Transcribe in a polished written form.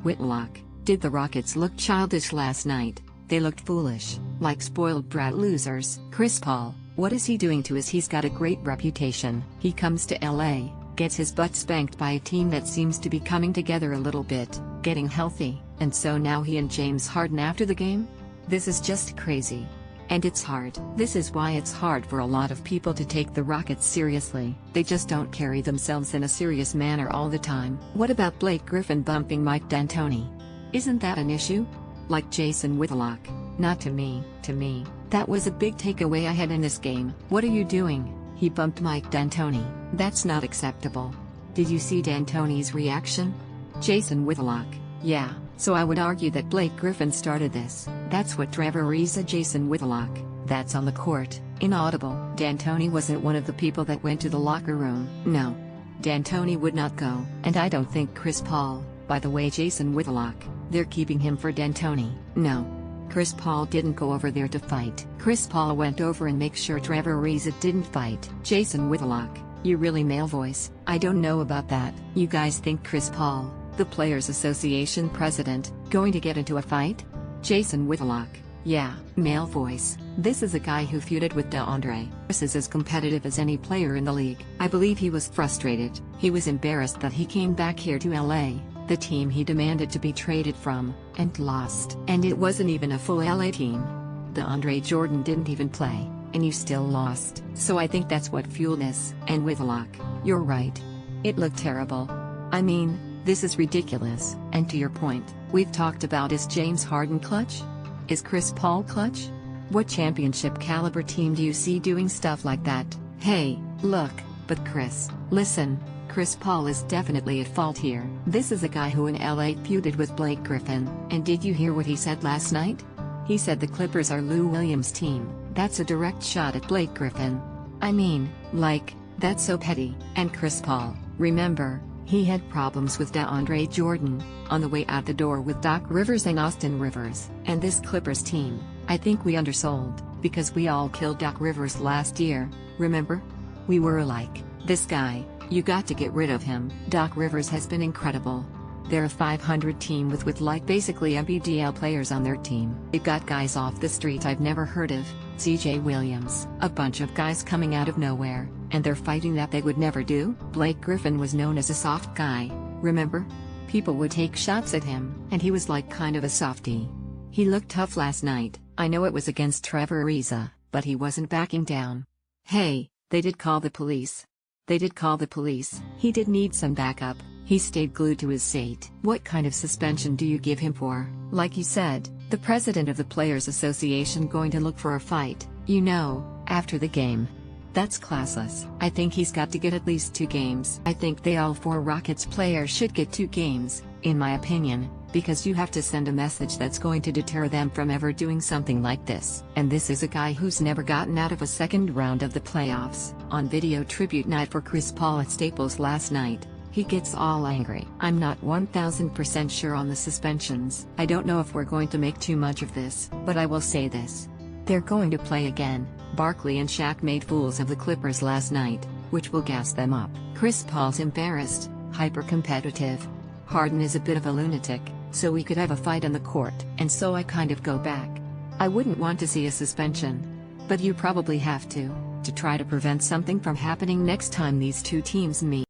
Whitlock, did the Rockets look childish last night? They looked foolish, like spoiled brat losers. Chris Paul, what is he doing to us? He's got a great reputation. He comes to LA, gets his butt spanked by a team that seems to be coming together a little bit, getting healthy, and so now he and James Harden after the game? This is just crazy. And it's hard. This is why it's hard for a lot of people to take the Rockets seriously. They just don't carry themselves in a serious manner all the time. What about Blake Griffin bumping Mike D'Antoni? Isn't that an issue? Like Jason Whitlock? Not to me. To me, that was a big takeaway I had in this game. What are you doing? He bumped Mike D'Antoni. That's not acceptable. Did you see D'Antoni's reaction? Jason Whitlock, yeah. So I would argue that Blake Griffin started this. That's what Trevor Ariza. Jason Whitlock, that's on the court. Inaudible. D'Antoni wasn't one of the people that went to the locker room. No. D'Antoni would not go. And I don't think Chris Paul, by the way. Jason Whitlock, they're keeping him for D'Antoni. No. Chris Paul didn't go over there to fight. Chris Paul went over and make sure Trevor Ariza didn't fight. Jason Whitlock, you really male voice. I don't know about that. You guys think Chris Paul, the Players Association president, going to get into a fight? Jason Whitlock, yeah, male voice. This is a guy who feuded with DeAndre. This is as competitive as any player in the league. I believe he was frustrated. He was embarrassed that he came back here to LA, the team he demanded to be traded from, and lost. And it wasn't even a full LA team. DeAndre Jordan didn't even play, and you still lost. So I think that's what fueled this. And Whitlock, you're right. It looked terrible. I mean, this is ridiculous. And to your point, we've talked about, is James Harden clutch? Is Chris Paul clutch? What championship caliber team do you see doing stuff like that? Hey, look, but Chris, listen, Chris Paul is definitely at fault here. This is a guy who in LA feuded with Blake Griffin. And did you hear what he said last night? He said the Clippers are Lou Williams' team. That's a direct shot at Blake Griffin. I mean, like, that's so petty. And Chris Paul, remember, he had problems with DeAndre Jordan, on the way out the door with Doc Rivers and Austin Rivers. And this Clippers team, I think we undersold, because we all killed Doc Rivers last year, remember? We were like, this guy, you got to get rid of him. Doc Rivers has been incredible. They're a 500 team with like basically NBDL players on their team. They've got guys off the street I've never heard of, CJ Williams, a bunch of guys coming out of nowhere, and they're fighting that they would never do. Blake Griffin was known as a soft guy, remember? People would take shots at him, and he was like kind of a softie. He looked tough last night. I know it was against Trevor Ariza, but he wasn't backing down. Hey, they did call the police. They did call the police. He did need some backup. He stayed glued to his seat. What kind of suspension do you give him for? Like you said, the president of the Players Association going to look for a fight, you know, after the game. That's classless. I think he's got to get at least 2 games. I think they all 4 Rockets players should get 2 games, in my opinion, because you have to send a message that's going to deter them from ever doing something like this. And this is a guy who's never gotten out of a second round of the playoffs. On video tribute night for Chris Paul at Staples last night, he gets all angry. I'm not 1000% sure on the suspensions. I don't know if we're going to make too much of this, but I will say this. They're going to play again. Barkley and Shaq made fools of the Clippers last night, which will gas them up. Chris Paul's embarrassed, hyper-competitive. Harden is a bit of a lunatic, so we could have a fight on the court. And so I kind of go back. I wouldn't want to see a suspension. But you probably have to try to prevent something from happening next time these 2 teams meet.